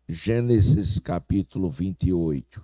Gênesis capítulo 28.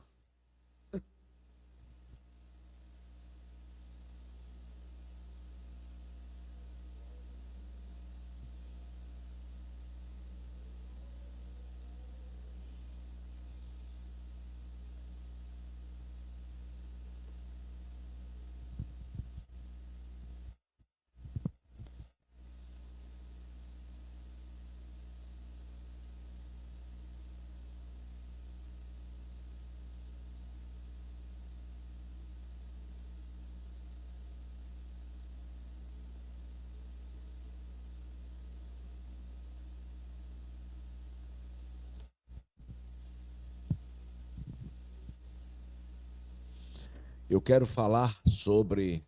Eu quero falar sobre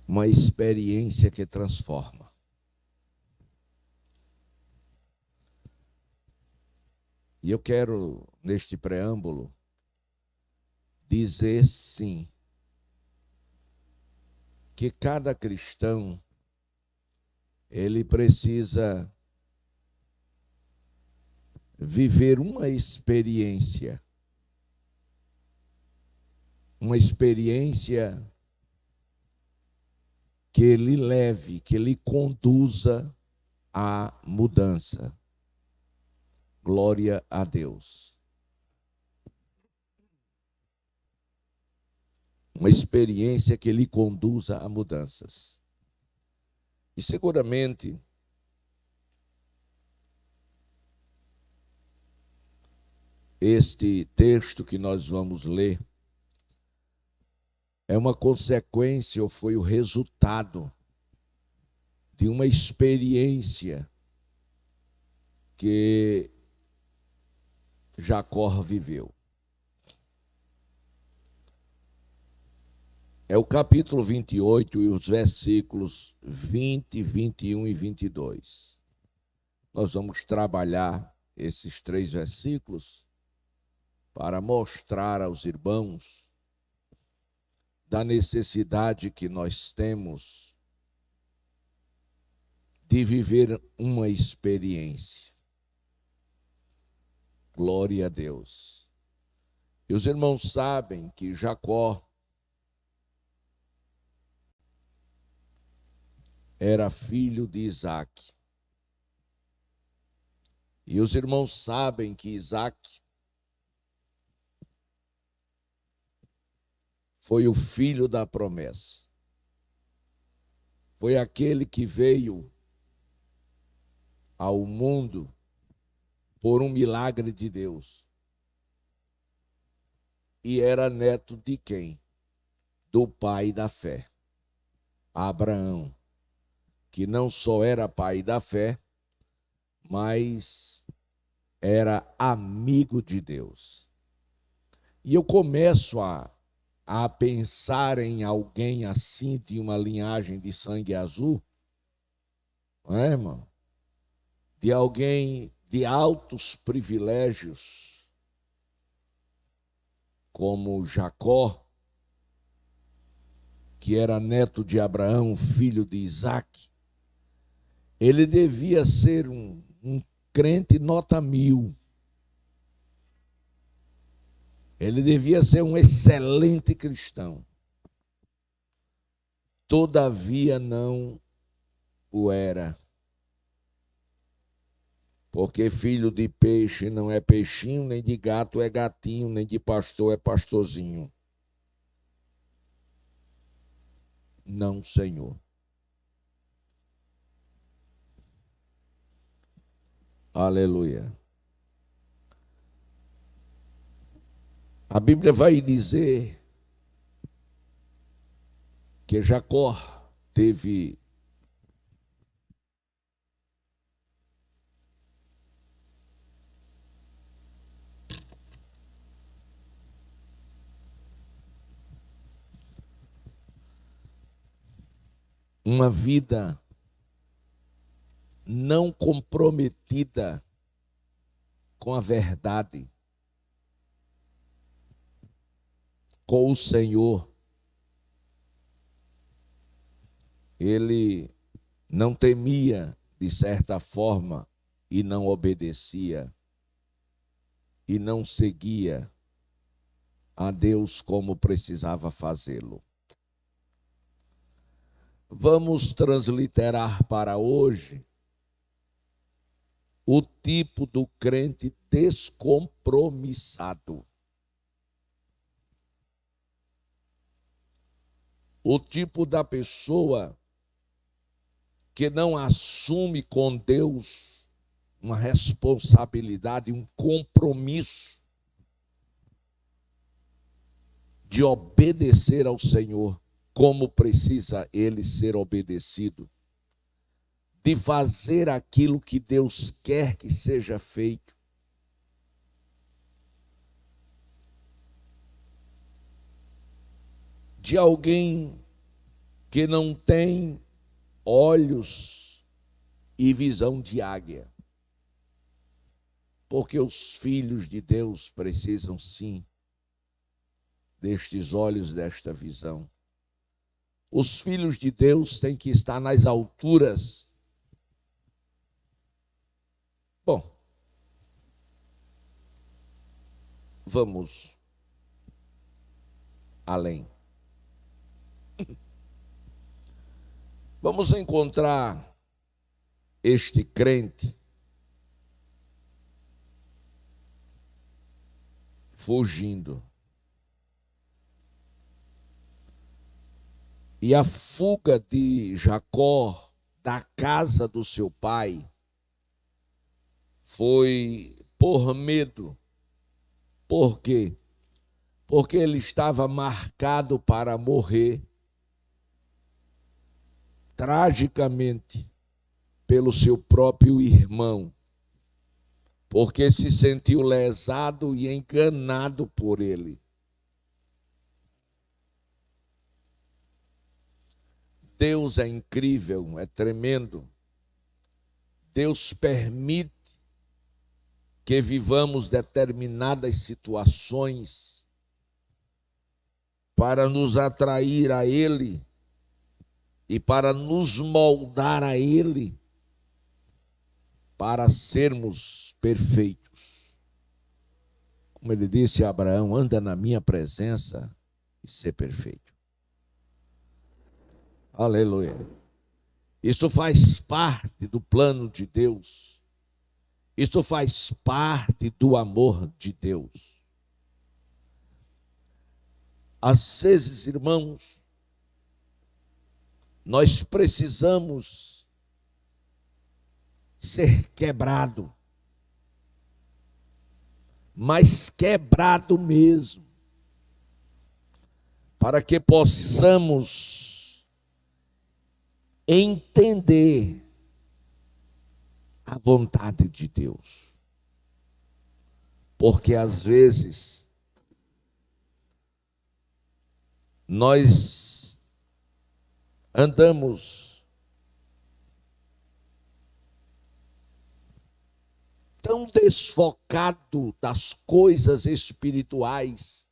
uma experiência que transforma. E eu quero, neste preâmbulo, dizer sim, que cada cristão, ele precisa viver uma experiência que lhe leve, que lhe conduza à mudança. Glória a Deus. Uma experiência que lhe conduza a mudanças. E seguramente este texto que nós vamos ler é uma consequência ou foi o resultado de uma experiência que Jacó viveu. É o capítulo 28 e os versículos 20, 21 e 22. Nós vamos trabalhar esses 3 versículos para mostrar aos irmãos da necessidade que nós temos de viver uma experiência. Glória a Deus. E os irmãos sabem que Jacó era filho de Isaque. E os irmãos sabem que Isaque foi o filho da promessa. Foi aquele que veio ao mundo por um milagre de Deus. E era neto de quem? Do pai da fé, Abraão, que não só era pai da fé, mas era amigo de Deus. E eu começo a pensar em alguém assim, de uma linhagem de sangue azul, não é, irmão? De alguém de altos privilégios, como Jacó, que era neto de Abraão, filho de Isaque. Ele devia ser um crente nota 1000. Ele devia ser um excelente cristão. Todavia não o era. Porque filho de peixe não é peixinho, nem de gato é gatinho, nem de pastor é pastorzinho. Não, Senhor. Aleluia. A Bíblia vai dizer que Jacó teve uma vida não comprometida com a verdade, com o Senhor. Ele não temia de certa forma, e não obedecia, e não seguia a Deus como precisava fazê-lo. Vamos transliterar para hoje o tipo do crente descompromissado. O tipo da pessoa que não assume com Deus uma responsabilidade, um compromisso de obedecer ao Senhor como precisa ele ser obedecido, de fazer aquilo que Deus quer que seja feito. De alguém que não tem olhos e visão de águia. Porque os filhos de Deus precisam sim destes olhos, desta visão. Os filhos de Deus têm que estar nas alturas. Bom, vamos além. Vamos encontrar este crente fugindo. E a fuga de Jacó da casa do seu pai foi por medo. Por quê? Porque ele estava marcado para morrer tragicamente pelo seu próprio irmão, porque se sentiu lesado e enganado por ele. Deus é incrível, é tremendo. Deus permite que vivamos determinadas situações para nos atrair a Ele e para nos moldar a Ele, para sermos perfeitos. Como ele disse a Abraão, anda na minha presença e ser perfeito. Aleluia. Isso faz parte do plano de Deus. Isso faz parte do amor de Deus. Às vezes, irmãos, nós precisamos ser quebrado, mas quebrado mesmo, para que possamos entender a vontade de Deus. Porque às vezes nós andamos tão desfocado das coisas espirituais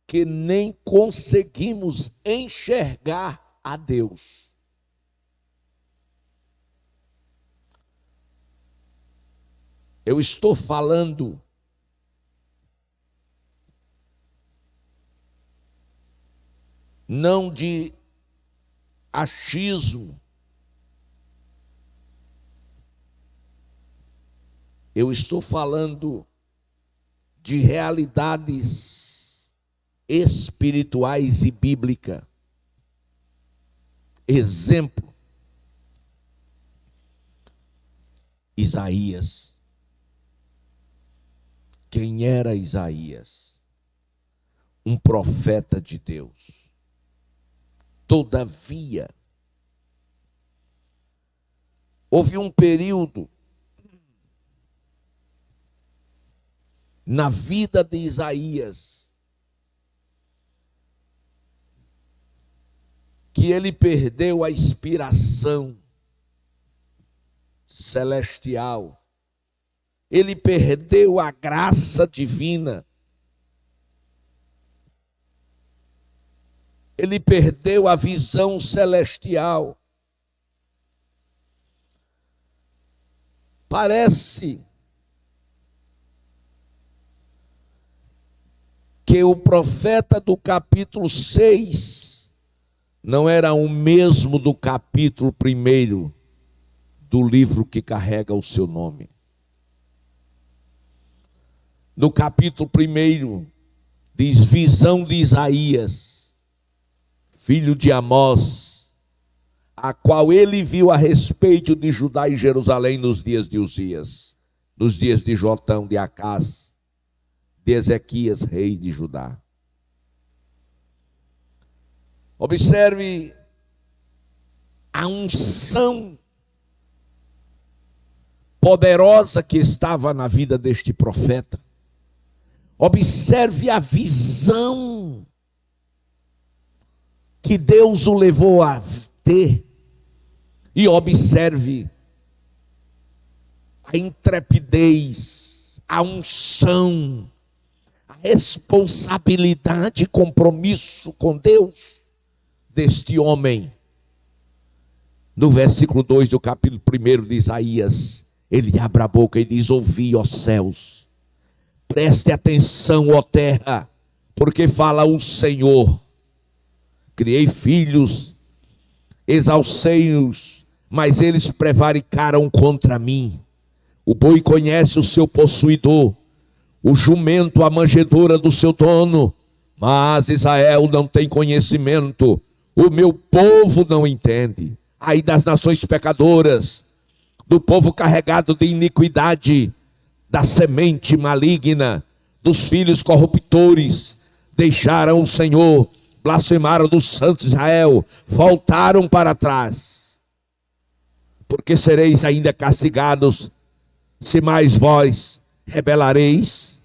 que nem conseguimos enxergar a Deus. Eu estou falando não de achismo. Eu estou falando de realidades espirituais e bíblicas. Exemplo, Isaías. Quem era Isaías? Um profeta de Deus. Todavia, houve um período na vida de Isaías que ele perdeu a inspiração celestial. Ele perdeu a graça divina. Ele perdeu a visão celestial. Parece que o profeta do capítulo 6 não era o mesmo do capítulo 1 do livro que carrega o seu nome. No capítulo 1 diz visão de Isaías, filho de Amós, a qual ele viu a respeito de Judá e Jerusalém nos dias de Uzias, nos dias de Jotão, de Acás, de Ezequias, rei de Judá. Observe a unção poderosa que estava na vida deste profeta. Observe a visão que Deus o levou a ter. E observe a intrepidez, a unção, a responsabilidade e compromisso com Deus deste homem. No versículo 2 do capítulo 1 de Isaías, ele abre a boca e diz: ouvi, ó céus, preste atenção, ó terra, porque fala o Senhor. Criei filhos, exalcei-os, mas eles prevaricaram contra mim. O boi conhece o seu possuidor, o jumento a manjedoura do seu dono, mas Israel não tem conhecimento, o meu povo não entende. Ai das nações pecadoras, do povo carregado de iniquidade, da semente maligna, dos filhos corruptores, deixaram o Senhor, blasfemaram do santo Israel, voltaram para trás. Porque sereis ainda castigados, se mais vós rebelareis.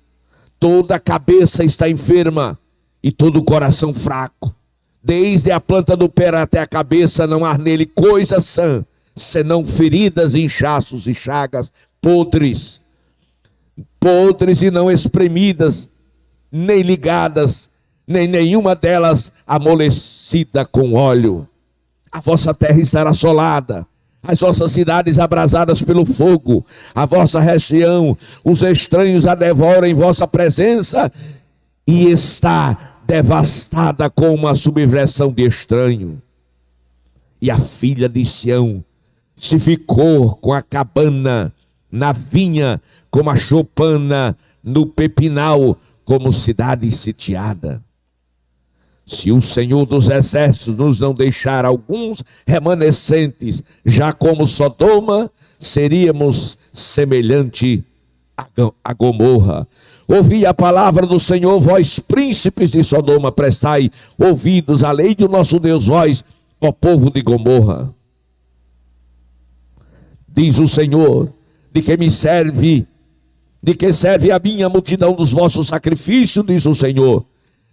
Toda a cabeça está enferma e todo o coração fraco. Desde a planta do pé até a cabeça não há nele coisa sã, senão feridas, inchaços e chagas podres. Podres e não espremidas, nem ligadas, nem nenhuma delas amolecida com óleo. A vossa terra estará assolada, as vossas cidades abrasadas pelo fogo, a vossa região, os estranhos a devoram em vossa presença, e está devastada com uma subversão de estranho. E a filha de Sião se ficou com a cabana na vinha, como a choupana no pepinal, como cidade sitiada. Se o Senhor dos Exércitos nos não deixar alguns remanescentes, já como Sodoma, seríamos semelhante a Gomorra. Ouvi a palavra do Senhor, vós príncipes de Sodoma, prestai ouvidos à lei do nosso Deus, vós, ó povo de Gomorra. Diz o Senhor: de que me serve, de que serve a minha multidão dos vossos sacrifícios, diz o Senhor.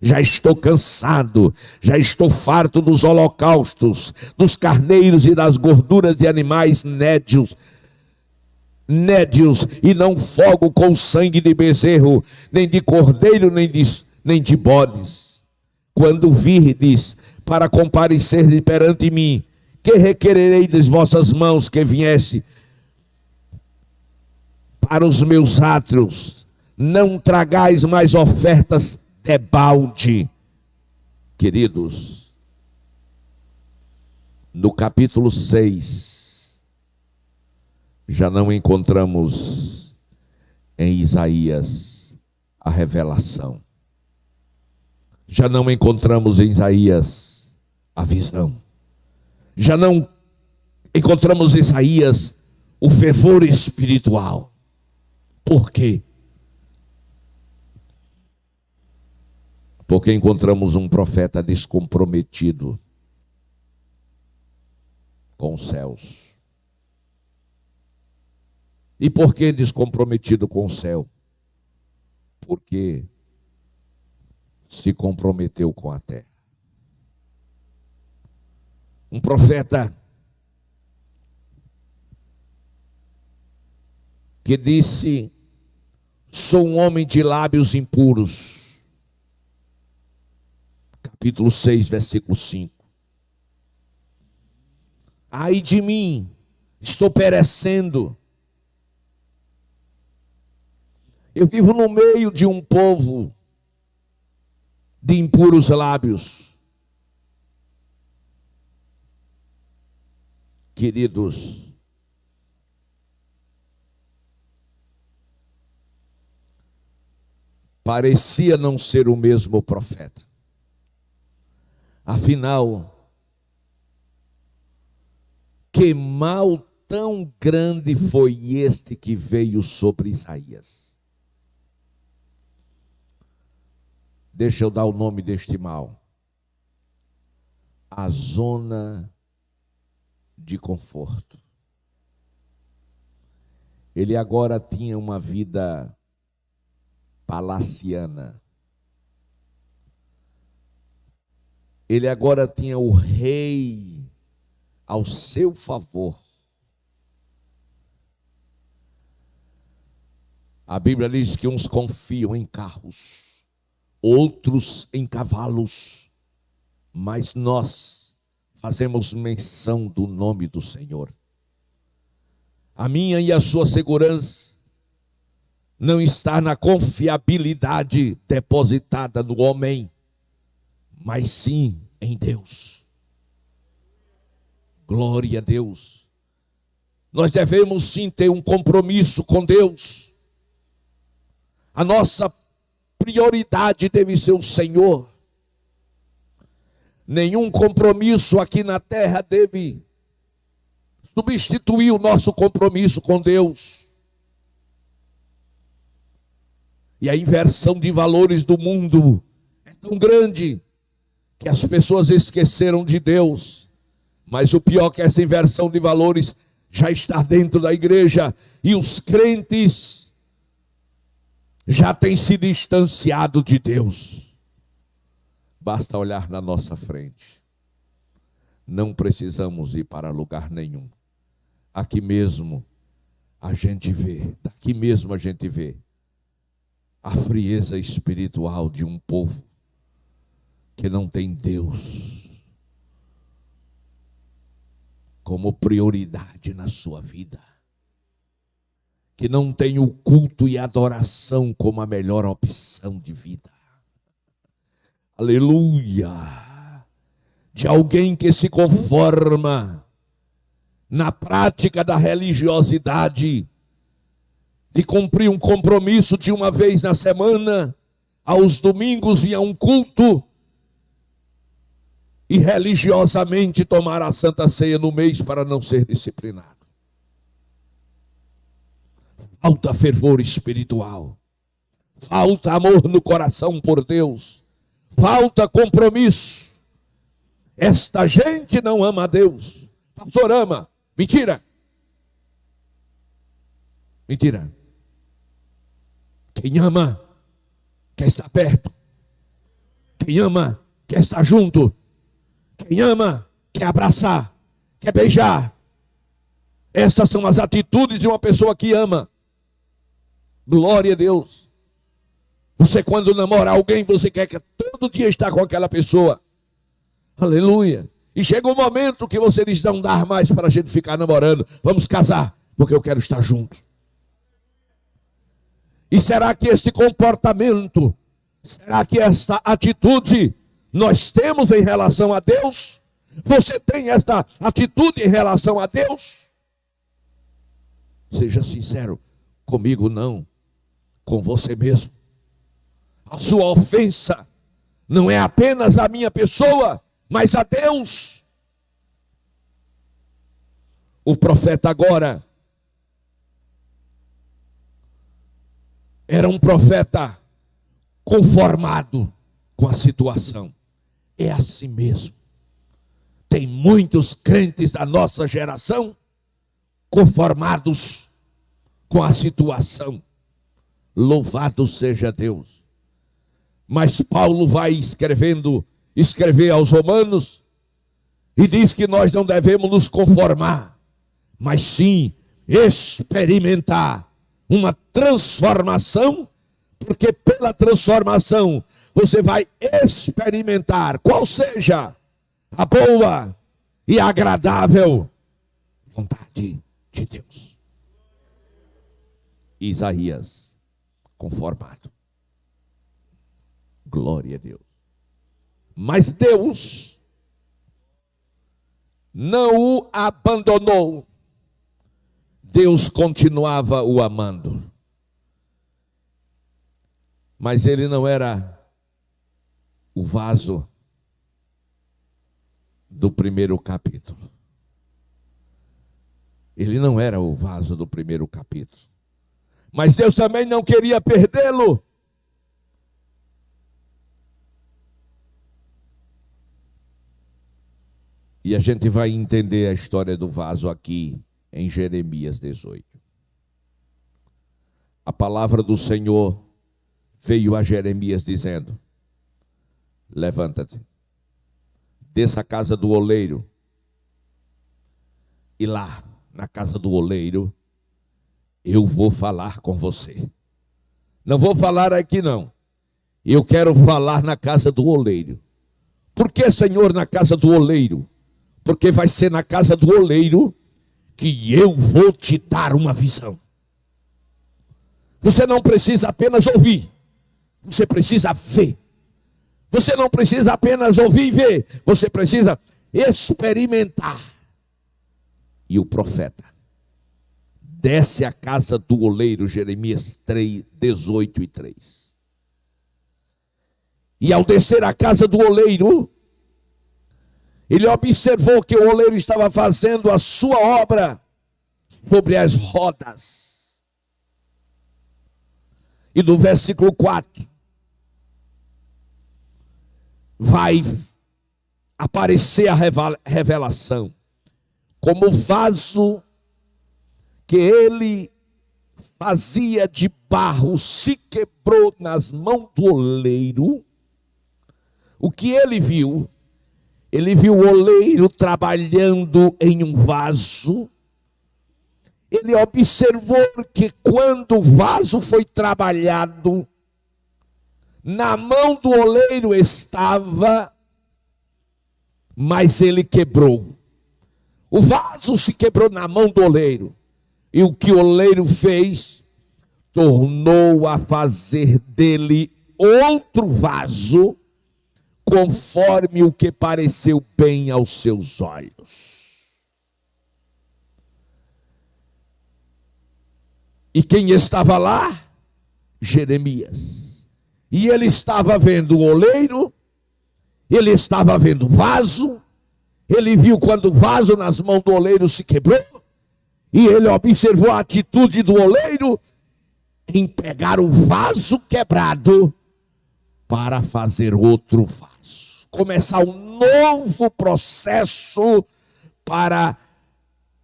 Já estou cansado, já estou farto dos holocaustos, dos carneiros e das gorduras de animais nédios, e não fogo com sangue de bezerro, nem de cordeiro, nem de bodes. Quando virdes para comparecer perante mim, que requererei das vossas mãos que viesse para os meus átrios? Não tragais mais ofertas debalde. Queridos, no capítulo 6, já não encontramos em Isaías a revelação. Já não encontramos em Isaías a visão. Já não encontramos em Isaías o fervor espiritual. Por quê? Porque encontramos um profeta descomprometido com os céus. E por que descomprometido com o céu? Porque se comprometeu com a terra. Um profeta que disse: sou um homem de lábios impuros. Capítulo 6, versículo 5. Ai de mim, estou perecendo, Eu vivo no meio de um povo de impuros lábios. Queridos, parecia não ser o mesmo profeta. Afinal, que mal tão grande foi este que veio sobre Isaías? Deixa eu dar o nome deste mal. A zona de conforto. Ele agora tinha uma vida palaciana. Ele agora tinha o rei ao seu favor. A Bíblia diz que uns confiam em carros, outros em cavalos, mas nós fazemos menção do nome do Senhor. A minha e a sua segurança não está na confiabilidade depositada no homem, mas sim em Deus. Glória a Deus. Nós devemos sim ter um compromisso com Deus. A nossa prioridade deve ser o Senhor. Nenhum compromisso aqui na terra deve substituir o nosso compromisso com Deus. E a inversão de valores do mundo é tão grande que as pessoas esqueceram de Deus. Mas o pior é que essa inversão de valores já está dentro da igreja e os crentes já têm se distanciado de Deus. Basta olhar na nossa frente. Não precisamos ir para lugar nenhum. Aqui mesmo a gente vê, daqui mesmo a gente vê a frieza espiritual de um povo que não tem Deus como prioridade na sua vida, que não tem o culto e a adoração como a melhor opção de vida. Aleluia! De alguém que se conforma na prática da religiosidade, de cumprir um compromisso de uma vez na semana, aos domingos vir a um culto, e religiosamente tomar a Santa Ceia no mês para não ser disciplinado. Falta fervor espiritual, falta amor no coração por Deus, falta compromisso. Esta gente não ama a Deus. Pastor, ama. Mentira. Mentira. Quem ama quer estar perto. Quem ama quer estar junto. Quem ama quer abraçar, quer beijar. Estas são as atitudes de uma pessoa que ama. Glória a Deus. Você, quando namora alguém, você quer que todo dia estar com aquela pessoa. Aleluia. E chega um momento que você diz, não dá mais para a gente ficar namorando. Vamos casar, porque eu quero estar junto. E será que este comportamento, será que esta atitude nós temos em relação a Deus? Você tem esta atitude em relação a Deus? Seja sincero, comigo não, com você mesmo. A sua ofensa não é apenas a minha pessoa, mas a Deus. O profeta agora era um profeta conformado com a situação. É assim mesmo. Tem muitos crentes da nossa geração conformados com a situação. Louvado seja Deus. Mas Paulo vai escrever aos Romanos e diz que nós não devemos nos conformar, mas sim experimentar uma transformação, porque pela transformação você vai experimentar qual seja a boa e agradável vontade de Deus. Isaías conformado. Glória a Deus. Mas Deus não o abandonou. Deus continuava o amando. Mas ele não era o vaso do primeiro capítulo. Ele não era o vaso do primeiro capítulo. Mas Deus também não queria perdê-lo. E a gente vai entender a história do vaso aqui em Jeremias 18. A palavra do Senhor veio a Jeremias dizendo: levanta-te, desça à casa do oleiro, e lá, na casa do oleiro, eu vou falar com você. Não vou falar aqui não. Eu quero falar na casa do oleiro. Por que, Senhor, na casa do oleiro? Porque vai ser na casa do oleiro que eu vou te dar uma visão. Você não precisa apenas ouvir, você precisa ver. Você não precisa apenas ouvir e ver, você precisa experimentar. E o profeta desce à casa do oleiro, Jeremias 3, 18 e 3. E ao descer à casa do oleiro, ele observou que o oleiro estava fazendo a sua obra sobre as rodas. E no versículo 4, vai aparecer a revelação. Como o vaso que ele fazia de barro se quebrou nas mãos do oleiro, o que ele viu? Ele viu o oleiro trabalhando em um vaso. Ele observou que quando o vaso foi trabalhado, na mão do oleiro estava, mas ele quebrou. O vaso se quebrou na mão do oleiro. E o que o oleiro fez? Tornou a fazer dele outro vaso, conforme o que pareceu bem aos seus olhos. E quem estava lá? Jeremias. E ele estava vendo o oleiro, ele estava vendo o vaso, ele viu quando o vaso nas mãos do oleiro se quebrou, e ele observou a atitude do oleiro em pegar o vaso quebrado para fazer outro vaso. Começar um novo processo para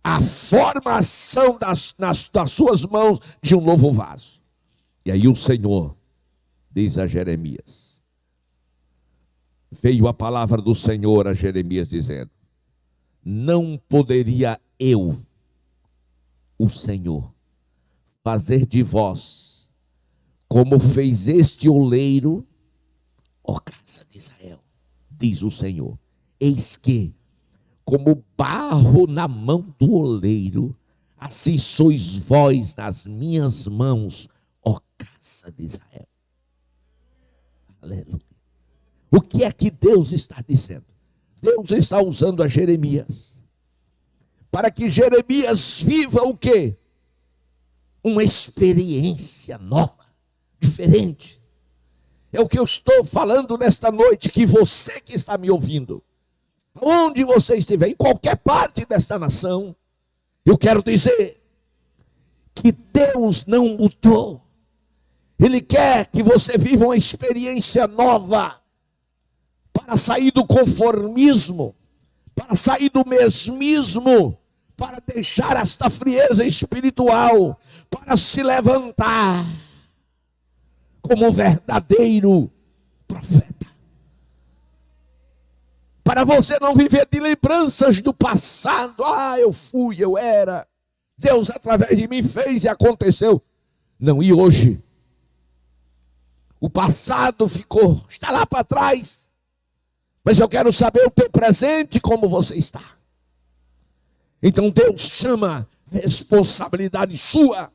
a formação das suas mãos de um novo vaso. E aí o Senhor diz a Jeremias, veio a palavra do Senhor a Jeremias dizendo: não poderia eu, o Senhor, fazer de vós como fez este oleiro, ó casa de Israel, diz o Senhor, eis que, como barro na mão do oleiro, assim sois vós nas minhas mãos, ó casa de Israel. Aleluia. O que é que Deus está dizendo? Deus está usando a Jeremias para que Jeremias viva o quê? Uma experiência nova, diferente. É o que eu estou falando nesta noite, que você que está me ouvindo, onde você estiver, em qualquer parte desta nação, eu quero dizer que Deus não mudou. Ele quer que você viva uma experiência nova, para sair do conformismo, para sair do mesmismo, para deixar esta frieza espiritual, para se levantar como um verdadeiro profeta. Para você não viver de lembranças do passado. Eu fui, eu era. Deus através de mim fez e aconteceu. Não, e hoje? O passado está lá para trás. Mas eu quero saber o teu presente, como você está. Então Deus chama a responsabilidade sua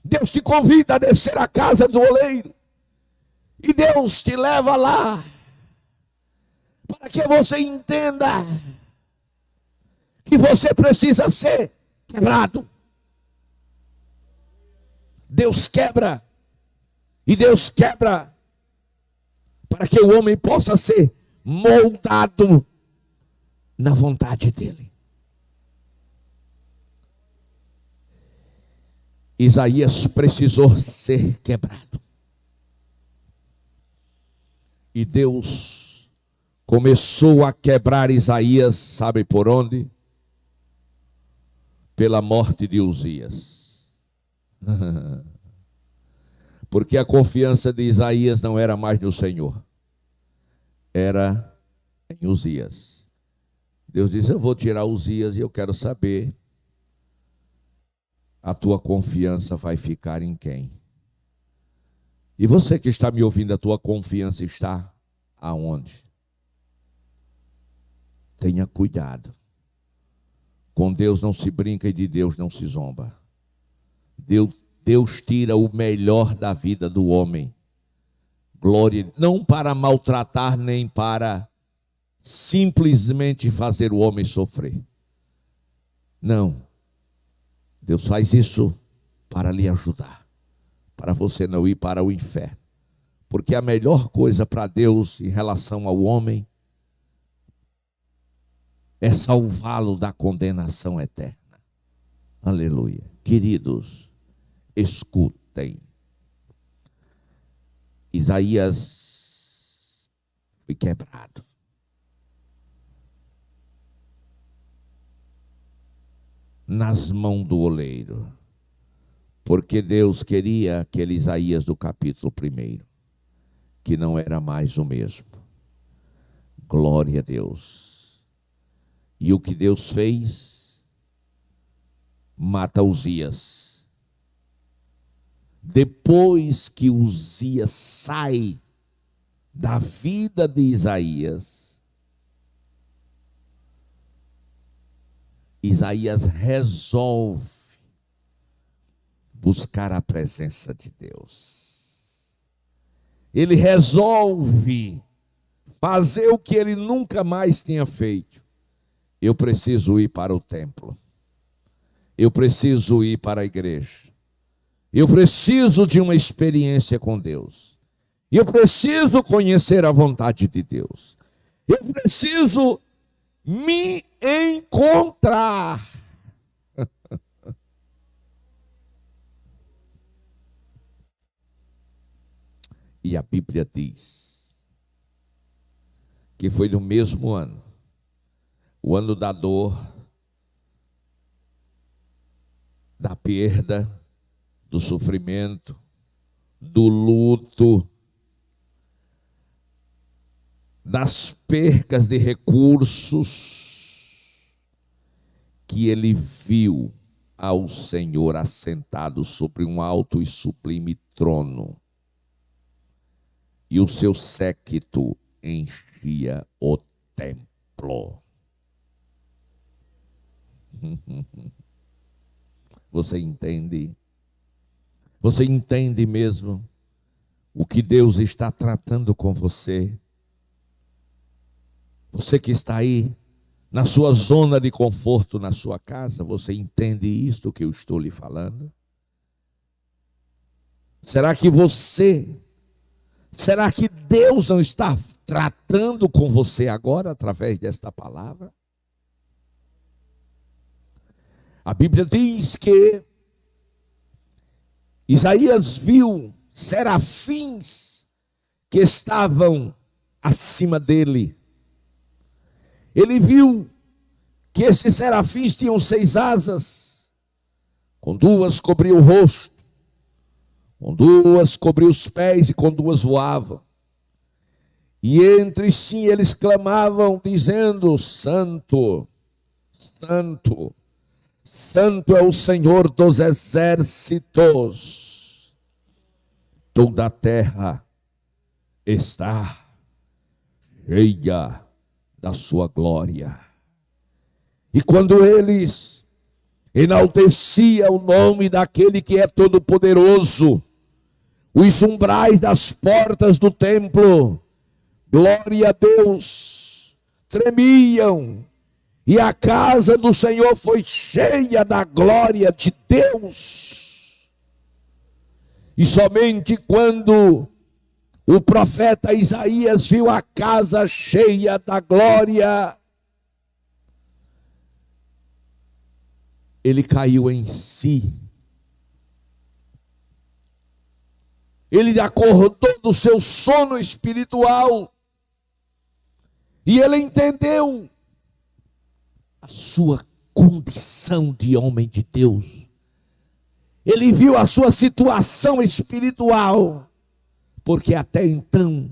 Deus te convida a descer à casa do oleiro. E Deus te leva lá, para que você entenda que você precisa ser quebrado. Deus quebra, e Deus quebra para que o homem possa ser moldado na vontade dele. Isaías precisou ser quebrado. E Deus começou a quebrar Isaías, sabe por onde? Pela morte de Uzias. Porque a confiança de Isaías não era mais no Senhor, era em Uzias. Deus diz: eu vou tirar Uzias e eu quero saber, a tua confiança vai ficar em quem? E você que está me ouvindo, a tua confiança está aonde? Tenha cuidado. Com Deus não se brinca e de Deus não se zomba. Deus tira o melhor da vida do homem. Glória, não para maltratar, nem para simplesmente fazer o homem sofrer. Não. Deus faz isso para lhe ajudar, para você não ir para o inferno. Porque a melhor coisa para Deus em relação ao homem é salvá-lo da condenação eterna. Aleluia. Queridos, escutem. Isaías foi quebrado. Nas mãos do oleiro. Porque Deus queria aquele Isaías do capítulo 1, que não era mais o mesmo. Glória a Deus. E o que Deus fez? Mata Uzias. Depois que Uzias sai da vida de Isaías, Isaías resolve buscar a presença de Deus. Ele resolve fazer o que ele nunca mais tinha feito. Eu preciso ir para o templo. Eu preciso ir para a igreja. Eu preciso de uma experiência com Deus. Eu preciso conhecer a vontade de Deus. Eu preciso me encontrar. E a Bíblia diz que foi no mesmo ano, o ano da dor, da perda, do sofrimento, do luto, das percas de recursos, que ele viu ao Senhor assentado sobre um alto e sublime trono, e o seu séquito enchia o templo. Você entende? Você entende mesmo o que Deus está tratando com você? Você que está aí na sua zona de conforto, na sua casa, você entende isto que eu estou lhe falando? Será que Deus não está tratando com você agora através desta palavra? A Bíblia diz que Isaías viu serafins que estavam acima dele. Ele viu que esses serafins tinham 6 asas, com 2 cobriu o rosto, com 2 cobriu os pés e com 2 voavam. E entre si eles clamavam dizendo: Santo, Santo, Santo é o Senhor dos exércitos. Toda a terra está cheia da sua glória. E quando eles enaltecia o nome daquele que é todo-poderoso. Os umbrais das portas do templo, glória a Deus, tremiam, e a casa do Senhor foi cheia da glória de Deus. E somente quando o profeta Isaías viu a casa cheia da glória, ele caiu em si. Ele acordou do seu sono espiritual e ele entendeu a sua condição de homem de Deus. Ele viu a sua situação espiritual, porque até então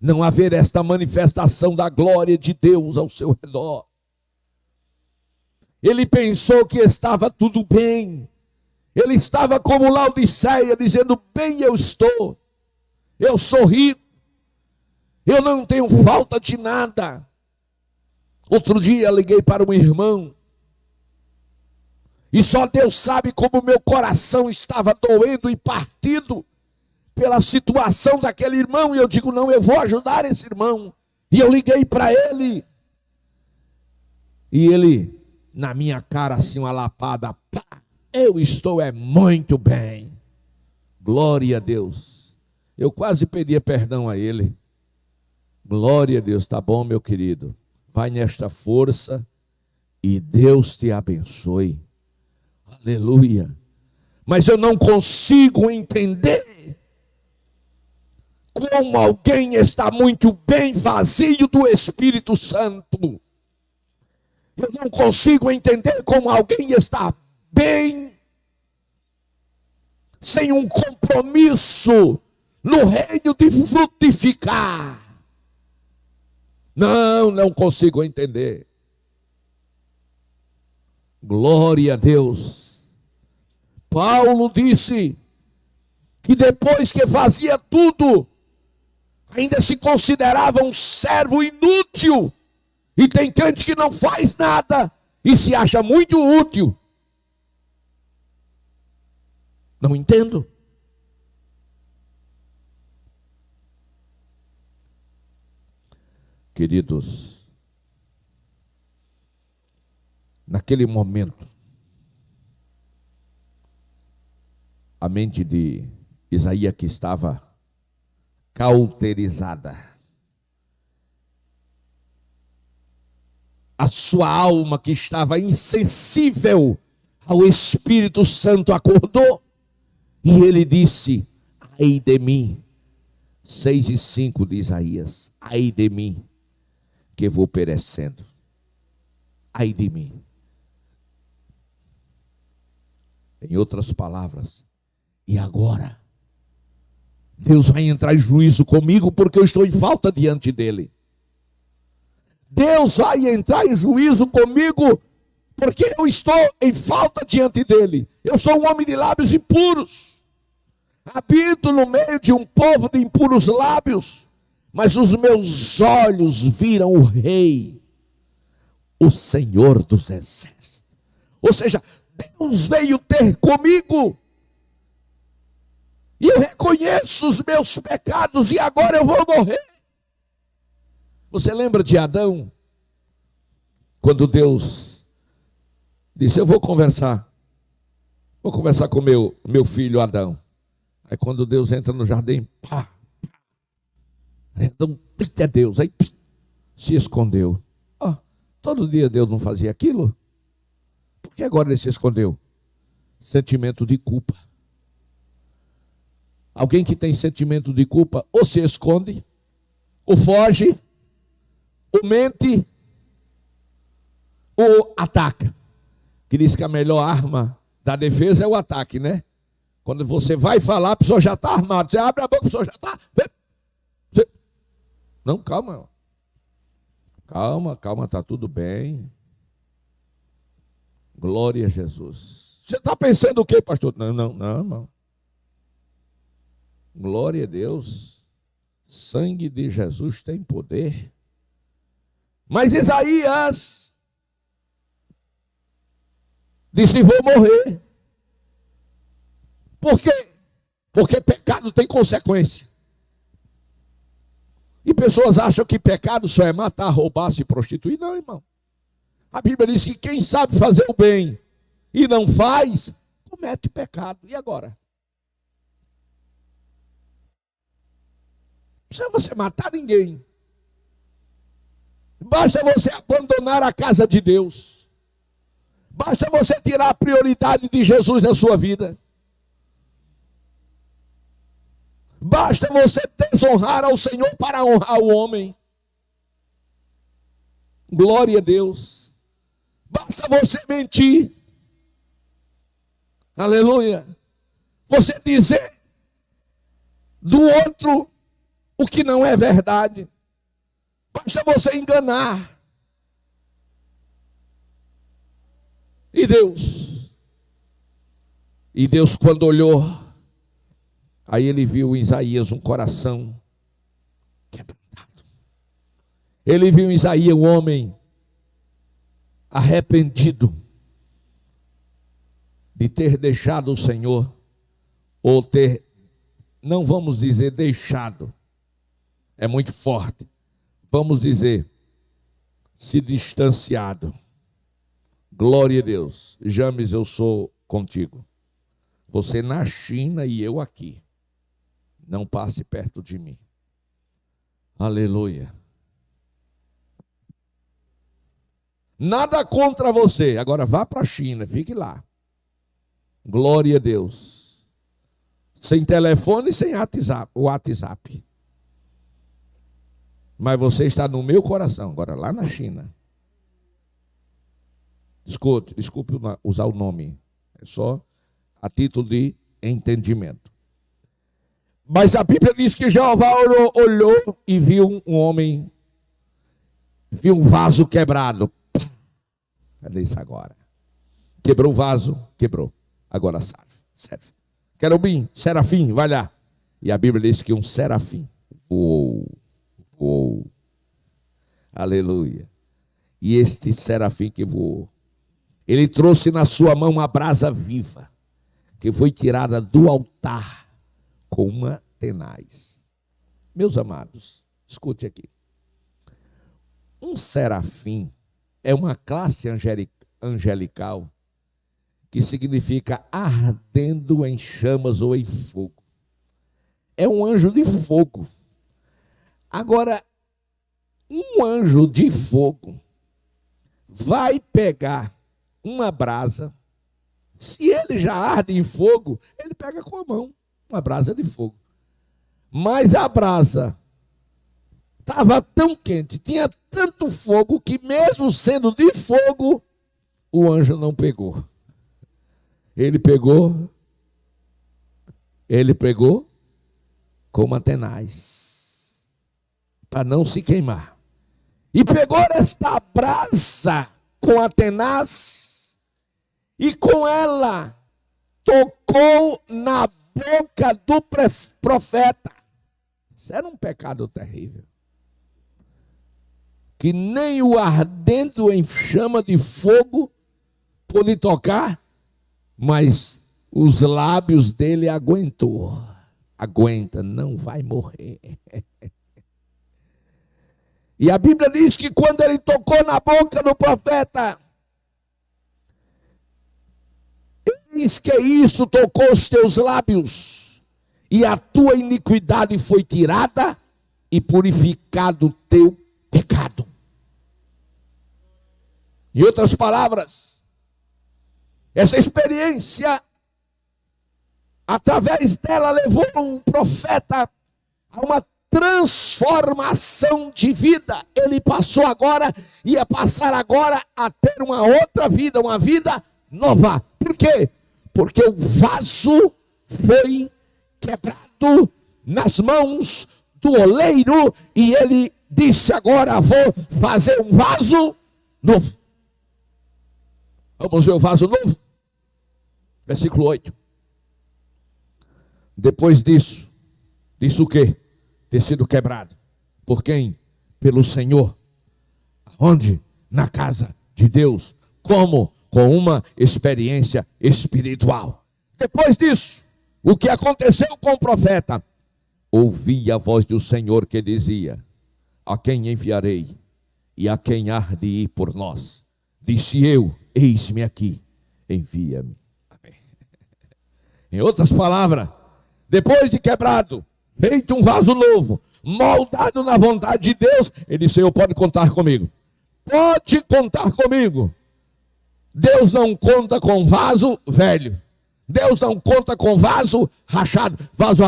não haver esta manifestação da glória de Deus ao seu redor. Ele pensou que estava tudo bem. Ele estava como Laodiceia, dizendo: bem eu estou, eu sou rico, eu não tenho falta de nada. Outro dia liguei para um irmão, e só Deus sabe como meu coração estava doendo e partido pela situação daquele irmão. E eu digo: não, eu vou ajudar esse irmão. E eu liguei para ele, e ele, na minha cara assim, uma lapada, pá, eu estou muito bem, glória a Deus. Eu quase pedia perdão a ele. Glória a Deus. Tá bom, meu querido, vai nesta força e Deus te abençoe, aleluia. Mas eu não consigo entender como alguém está muito bem, vazio do Espírito Santo. Eu não consigo entender como alguém está bem, sem um compromisso no reino de frutificar. Não consigo entender. Glória a Deus. Paulo disse que depois que fazia tudo, ainda se considerava um servo inútil. E tem crente que não faz nada e se acha muito útil. Não entendo. Queridos, naquele momento, a mente de Isaías, que estava cauterizada, a sua alma que estava insensível ao Espírito Santo, acordou e ele disse: ai de mim, 6:5 de Isaías, ai de mim, que vou perecendo, ai de mim. Em outras palavras, e agora? Deus vai entrar em juízo comigo porque eu estou em falta diante dele. Deus vai entrar em juízo comigo porque eu estou em falta diante dele. Eu sou um homem de lábios impuros. Habito no meio de um povo de impuros lábios. Mas os meus olhos viram o Rei, o Senhor dos Exércitos. Ou seja, Deus veio ter comigo. E eu reconheço os meus pecados e agora eu vou morrer. Você lembra de Adão? Quando Deus disse: eu vou conversar com meu filho Adão. Aí quando Deus entra no jardim, pá, Adão, é Deus, aí se escondeu. Todo dia Deus não fazia aquilo? Por que agora ele se escondeu? Sentimento de culpa. Alguém que tem sentimento de culpa ou se esconde, ou foge, ou mente, ou ataca. Que diz que a melhor arma da defesa é o ataque, né? Quando você vai falar, a pessoa já está armada. Você abre a boca, a pessoa já está. Não, calma. Calma, está tudo bem. Glória a Jesus. Você está pensando o quê, pastor? Não, irmão. Glória a Deus. Sangue de Jesus tem poder. Mas Isaías Disse: vou morrer. Por quê? Porque pecado tem consequência. E pessoas acham que pecado só é matar, roubar, se prostituir. Não, irmão. A Bíblia diz que quem sabe fazer o bem e não faz, comete pecado. E agora? Não precisa você matar ninguém. Basta você abandonar a casa de Deus. Basta você tirar a prioridade de Jesus na sua vida. Basta você desonrar ao Senhor para honrar o homem. Glória a Deus. Basta você mentir. Aleluia. Você dizer do outro o que não é verdade. Basta você enganar. E Deus quando olhou, aí ele viu em Isaías um coração quebrantado. Ele viu em Isaías um homem arrependido de ter deixado o Senhor, ou ter, não vamos dizer deixado, é muito forte, vamos dizer, se distanciado. Glória a Deus. James, eu sou contigo. Você na China e eu aqui. Não passe perto de mim. Aleluia. Nada contra você. Agora vá para a China, fique lá. Glória a Deus. Sem telefone e sem WhatsApp. Mas você está no meu coração, agora lá na China. Desculpe usar o nome. É só a título de entendimento. Mas a Bíblia diz que Jeová olhou e viu um homem, viu um vaso quebrado. Cadê isso agora? Quebrou o vaso, quebrou. Agora serve. Querubim, serafim, vai lá. E a Bíblia diz que um serafim voou. Aleluia. E este serafim que voou, ele trouxe na sua mão uma brasa viva, que foi tirada do altar com uma tenaz. Meus amados, escute aqui. Um serafim é uma classe angelical que significa ardendo em chamas ou em fogo. É um anjo de fogo. Agora, um anjo de fogo vai pegar uma brasa, se ele já arde em fogo, ele pega com a mão, uma brasa de fogo. Mas a brasa estava tão quente, tinha tanto fogo, que mesmo sendo de fogo, o anjo não pegou. Ele pegou com uma tenaz, para não se queimar. E pegou esta brasa com a tenaz, e com ela tocou na boca do profeta. Isso era um pecado terrível, que nem o ardendo em chama de fogo pôde tocar, mas os lábios dele aguenta, não vai morrer. E a Bíblia diz que quando ele tocou na boca do profeta, eis que isso tocou os teus lábios, e a tua iniquidade foi tirada, e purificado o teu pecado. Em outras palavras, essa experiência, através dela, levou um profeta a uma transformação de vida. Ele passou agora, ia passar agora a ter uma outra vida, uma vida nova. Por quê? Porque o vaso foi quebrado nas mãos do oleiro, e ele disse: agora vou fazer um vaso novo. Vamos ver o vaso novo? Versículo 8. Depois disso, disse o quê? Ter sido quebrado. Por quem? Pelo Senhor. Onde? Na casa de Deus. Como? com uma experiência espiritual. Depois disso, o que aconteceu com o profeta? Ouvi a voz do Senhor que dizia: a quem enviarei? E a quem há de ir por nós? Disse eu: eis-me aqui, envia-me. Amém. Em outras palavras, depois de quebrado, feito um vaso novo, moldado na vontade de Deus, ele disse: Senhor, pode contar comigo. Pode contar comigo. Deus não conta com vaso velho. Deus não conta com vaso rachado. Vaso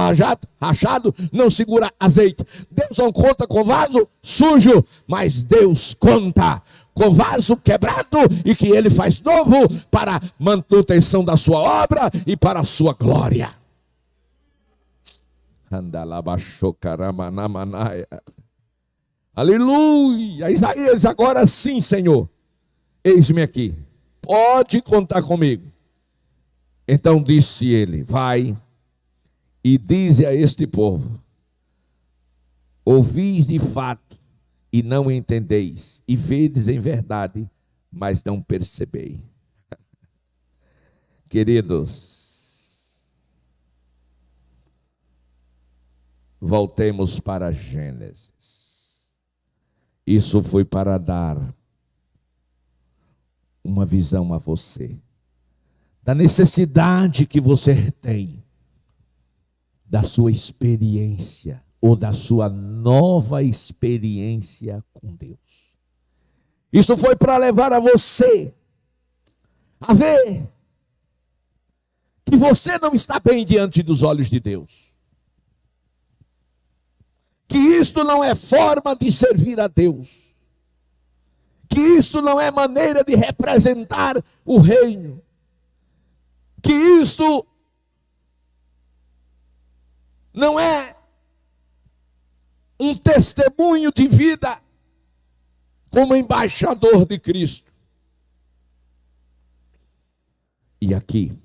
rachado não segura azeite. Deus não conta com vaso sujo. Mas Deus conta com vaso quebrado e que Ele faz novo para a manutenção da sua obra e para a sua glória. Aleluia. Isaías: agora sim, Senhor, eis-me aqui. Pode contar comigo. Então disse ele: vai e dize a este povo: ouvis de fato e não entendeis, e vedes em verdade, mas não percebeis. Queridos, voltemos para Gênesis. Isso foi para dar uma visão a você da necessidade que você tem, da sua experiência, ou da sua nova experiência com Deus. Isso foi para levar a você a ver que você não está bem diante dos olhos de Deus. Que isto não é forma de servir a Deus. Que isto não é maneira de representar o reino. Que isso não é um testemunho de vida como embaixador de Cristo. E aqui,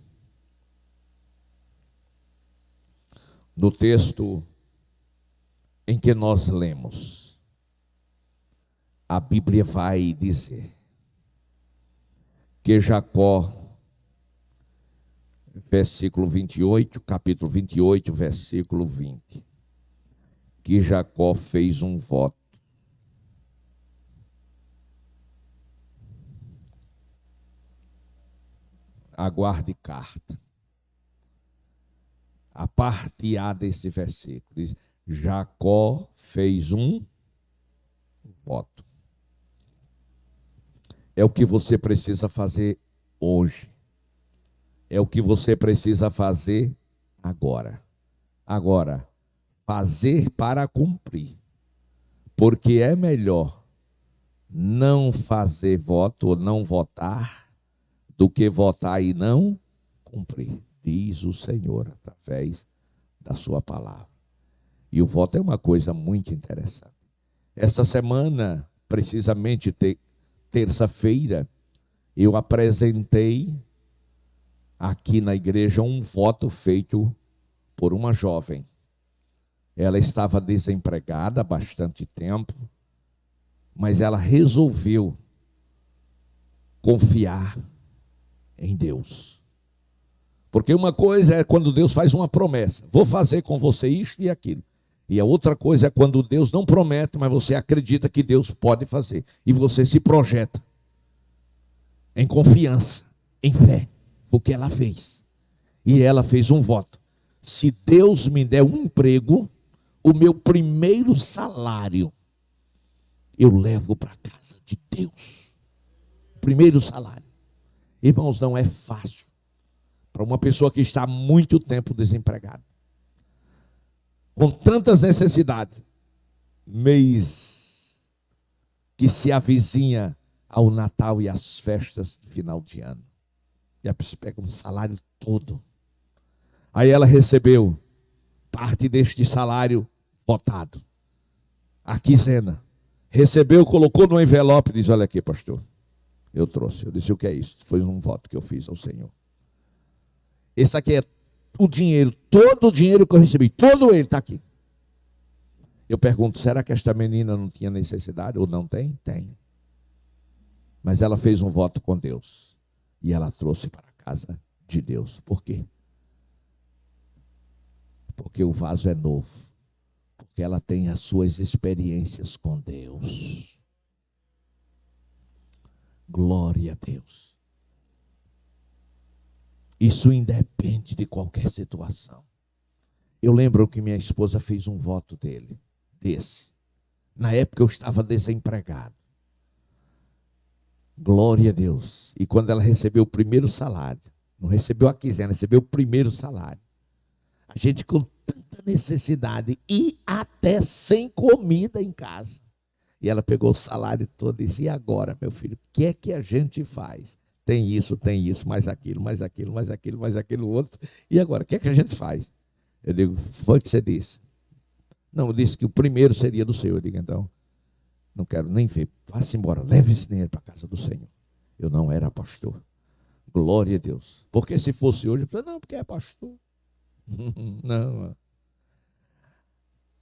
no texto em que nós lemos, a Bíblia vai dizer que Jacó, versículo 28, capítulo 28, versículo 20, que Jacó fez um voto. Aguarde carta. A parte A desse versículo diz: Jacó fez um voto. É o que você precisa fazer hoje. É o que você precisa fazer agora. Agora, fazer para cumprir. Porque é melhor não fazer voto ou não votar do que votar e não cumprir, diz o Senhor através da sua palavra. E o voto é uma coisa muito interessante. Essa semana, precisamente terça-feira, eu apresentei aqui na igreja um voto feito por uma jovem. Ela estava desempregada há bastante tempo, mas ela resolveu confiar em Deus. Porque uma coisa é quando Deus faz uma promessa: vou fazer com você isto e aquilo. E a outra coisa é quando Deus não promete, mas você acredita que Deus pode fazer. E você se projeta em confiança, em fé. Porque ela fez. E ela fez um voto: se Deus me der um emprego, o meu primeiro salário eu levo para a casa de Deus. Primeiro salário. Irmãos, não é fácil para uma pessoa que está há muito tempo desempregada, com tantas necessidades, mês que se avizinha ao Natal e às festas de final de ano. E a pessoa pega um salário todo. Aí ela recebeu parte deste salário votado. A quinzena. Recebeu, colocou no envelope e diz: olha aqui, pastor, eu trouxe. Eu disse: o que é isso? Foi um voto que eu fiz ao Senhor. Esse aqui é o dinheiro, todo o dinheiro que eu recebi, todo ele está aqui. Eu pergunto: será que esta menina não tinha necessidade ou não tem? Tem. Mas ela fez um voto com Deus. e ela trouxe para a casa de Deus. Por quê? Porque o vaso é novo, porque ela tem as suas experiências com Deus. Glória a Deus. Isso independe de qualquer situação. Eu lembro que minha esposa fez um voto desse. Na época eu estava desempregado. Glória a Deus. E quando ela recebeu o primeiro salário, não recebeu a quinzena, recebeu o primeiro salário. A gente com tanta necessidade e até sem comida em casa. E ela pegou o salário todo e disse: e agora, meu filho, o que é que a gente faz? Tem isso, mais aquilo, mais aquilo, mais aquilo, mais aquilo outro. E agora, o que é que a gente faz? Eu digo: foi o que você disse? Não, eu disse que o primeiro seria do Senhor. Eu digo: então, não quero nem ver. Vá-se embora, leve esse dinheiro para a casa do Senhor. Eu não era pastor. Glória a Deus. Porque se fosse hoje, eu falei: não, porque é pastor. Não.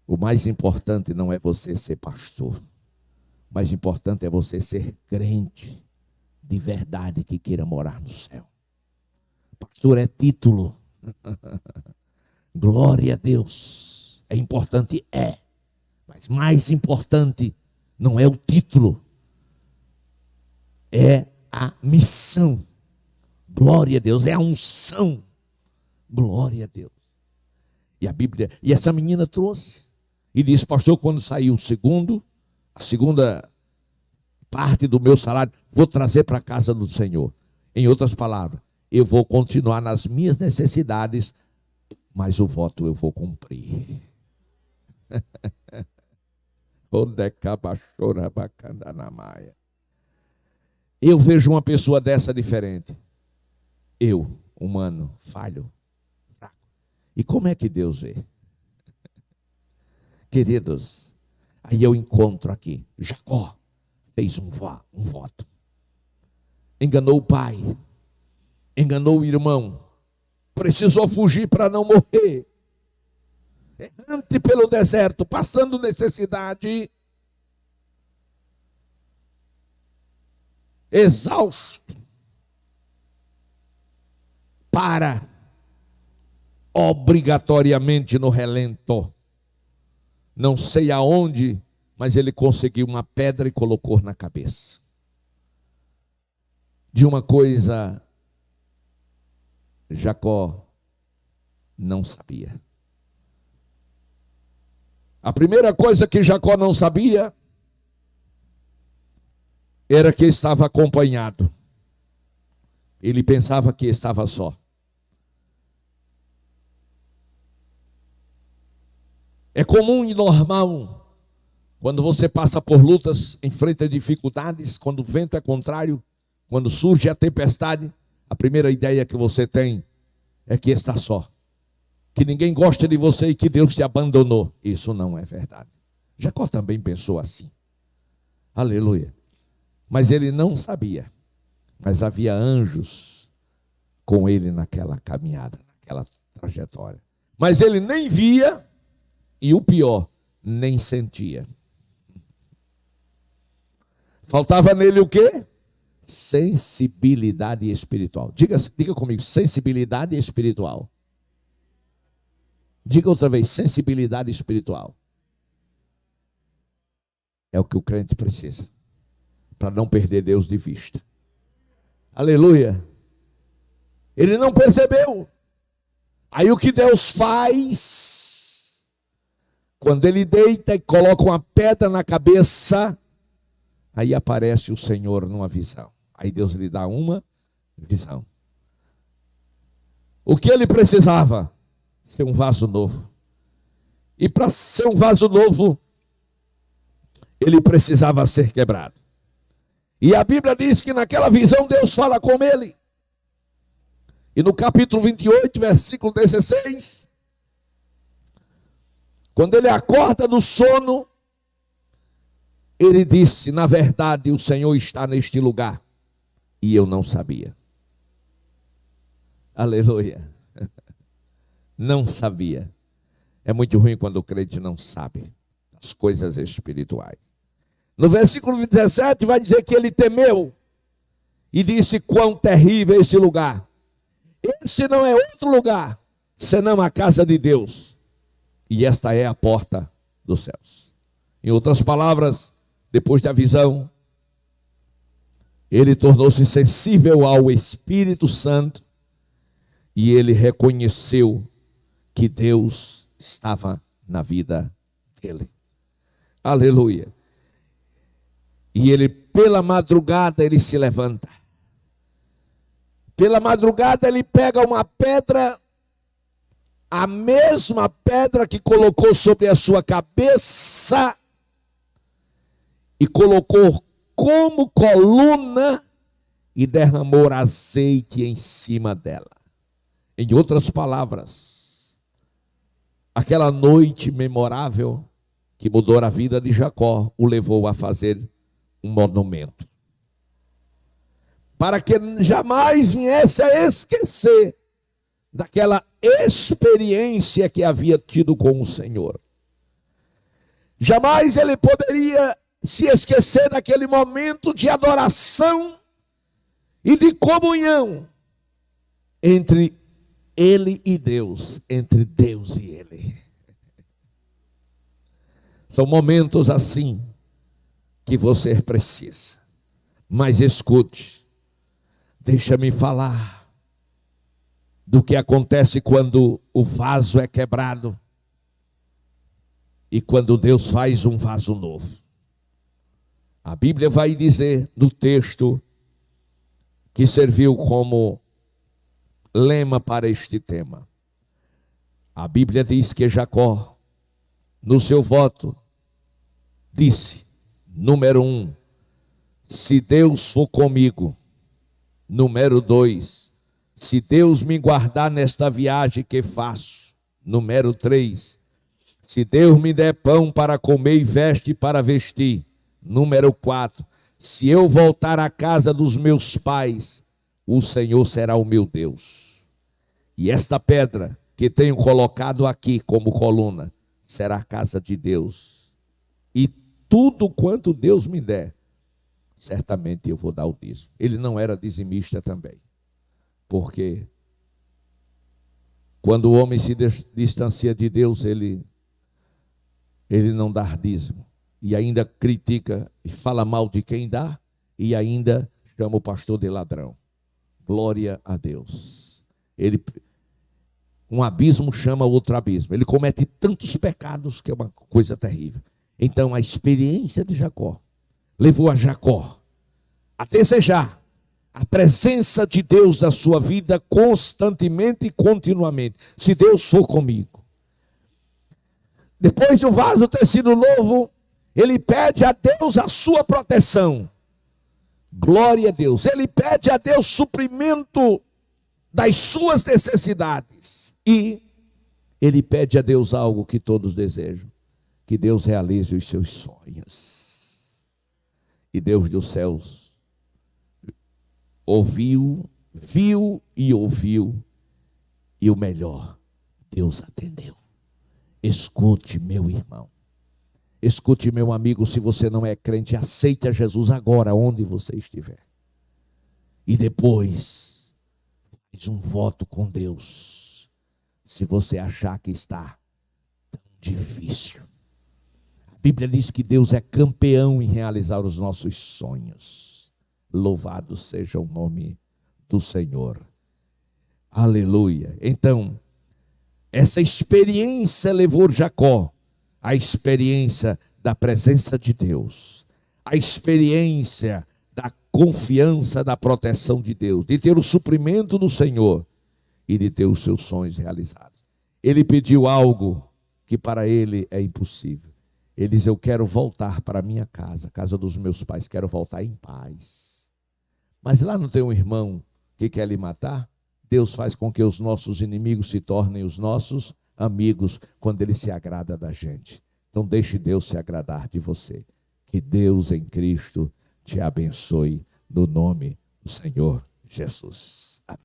O mais importante não é você ser pastor. O mais importante é você ser crente de verdade que queira morar no céu. Pastor é título. Glória a Deus. É importante? É. Mas mais importante não é o título. É a missão. Glória a Deus. É a unção. Glória a Deus. E a Bíblia, e essa menina trouxe. E disse: pastor, quando sair a segunda parte do meu salário, vou trazer para a casa do Senhor. Em outras palavras, eu vou continuar nas minhas necessidades, mas o voto eu vou cumprir. Eu vejo uma pessoa dessa diferente. Eu, humano, falho, fraco. E como é que Deus vê? Queridos, aí eu encontro aqui, Jacó fez um voto. Enganou o pai, enganou o irmão, precisou fugir para não morrer. Errante pelo deserto, passando necessidade, exausto, para obrigatoriamente no relento. Não sei aonde, mas ele conseguiu uma pedra e colocou na cabeça. De uma coisa, Jacó não sabia. A primeira coisa que Jacó não sabia era que estava acompanhado. Ele pensava que estava só. É comum e normal, quando você passa por lutas, enfrenta dificuldades, quando o vento é contrário, quando surge a tempestade, a primeira ideia que você tem é que está só. Que ninguém gosta de você e que Deus te abandonou. Isso não é verdade. Jacó também pensou assim. Aleluia. Mas ele não sabia. Mas havia anjos com ele naquela caminhada, naquela trajetória. Mas ele nem via. E o pior, nem sentia. Faltava nele o quê? Sensibilidade espiritual. Diga comigo, sensibilidade espiritual. Diga outra vez, sensibilidade espiritual. É o que o crente precisa, para não perder Deus de vista. Aleluia. Ele não percebeu. Aí o que Deus faz? Quando ele deita e coloca uma pedra na cabeça, aí aparece o Senhor numa visão. Aí Deus lhe dá uma visão. O que ele precisava? Ser um vaso novo. E para ser um vaso novo, ele precisava ser quebrado. E a Bíblia diz que naquela visão Deus fala com ele. E no capítulo 28, versículo 16... quando ele acorda do sono, ele disse: na verdade, o Senhor está neste lugar. E eu não sabia. Aleluia. Não sabia. É muito ruim quando o crente não sabe as coisas espirituais. No versículo 17 vai dizer que ele temeu. e disse: quão terrível é esse lugar. Esse não é outro lugar, senão a casa de Deus. E esta é a porta dos céus. Em outras palavras, depois da visão, ele tornou-se sensível ao Espírito Santo e ele reconheceu que Deus estava na vida dele. Aleluia. E ele, pela madrugada, ele se levanta. Pela madrugada ele pega uma pedra, a mesma pedra que colocou sobre a sua cabeça, e colocou como coluna e derramou azeite em cima dela. Em outras palavras, aquela noite memorável que mudou a vida de Jacó o levou a fazer um monumento, para que jamais viesse a esquecer daquela experiência que havia tido com o Senhor. Jamais ele poderia se esquecer daquele momento de adoração e de comunhão entre ele e Deus, entre Deus e ele. São momentos assim que você precisa. Mas escute, deixa-me falar do que acontece quando o vaso é quebrado e quando Deus faz um vaso novo. A Bíblia vai dizer no texto que serviu como lema para este tema. A Bíblia diz que Jacó, no seu voto, disse, número 1, se Deus for comigo. Número 2, se Deus me guardar nesta viagem que faço. Número 3, se Deus me der pão para comer e veste para vestir. Número 4, se eu voltar à casa dos meus pais, o Senhor será o meu Deus. E esta pedra que tenho colocado aqui como coluna, será a casa de Deus. E tudo quanto Deus me der, certamente eu vou dar o dízimo. Ele não era dizimista também, porque quando o homem se distancia de Deus, ele não dá dízimo. E ainda critica e fala mal de quem dá, e ainda chama o pastor de ladrão. Glória a Deus. Um abismo chama outro abismo. Ele comete tantos pecados que é uma coisa terrível. Então a experiência de Jacó levou a Jacó a desejar a presença de Deus na sua vida constantemente e continuamente. Se Deus for comigo. Depois do vaso ter sido novo, ele pede a Deus a sua proteção. Glória a Deus. Ele pede a Deus suprimento das suas necessidades. E ele pede a Deus algo que todos desejam. Que Deus realize os seus sonhos. E Deus dos céus ouviu, viu e ouviu. E o melhor, Deus atendeu. Escute, meu irmão. Escute, meu amigo, se você não é crente, aceite a Jesus agora, onde você estiver. E depois, faz um voto com Deus. Se você achar que está tão difícil. A Bíblia diz que Deus é campeão em realizar os nossos sonhos. Louvado seja o nome do Senhor. Aleluia. Então, essa experiência levou Jacó a experiência da presença de Deus, a experiência da confiança, da proteção de Deus, de ter o suprimento do Senhor e de ter os seus sonhos realizados. Ele pediu algo que para ele é impossível. Ele diz, eu quero voltar para a minha casa, a casa dos meus pais, quero voltar em paz. Mas lá não tem um irmão que quer lhe matar? Deus faz com que os nossos inimigos se tornem os nossos amigos quando ele se agrada da gente. Então deixe Deus se agradar de você. Que Deus em Cristo te abençoe no nome do Senhor Jesus.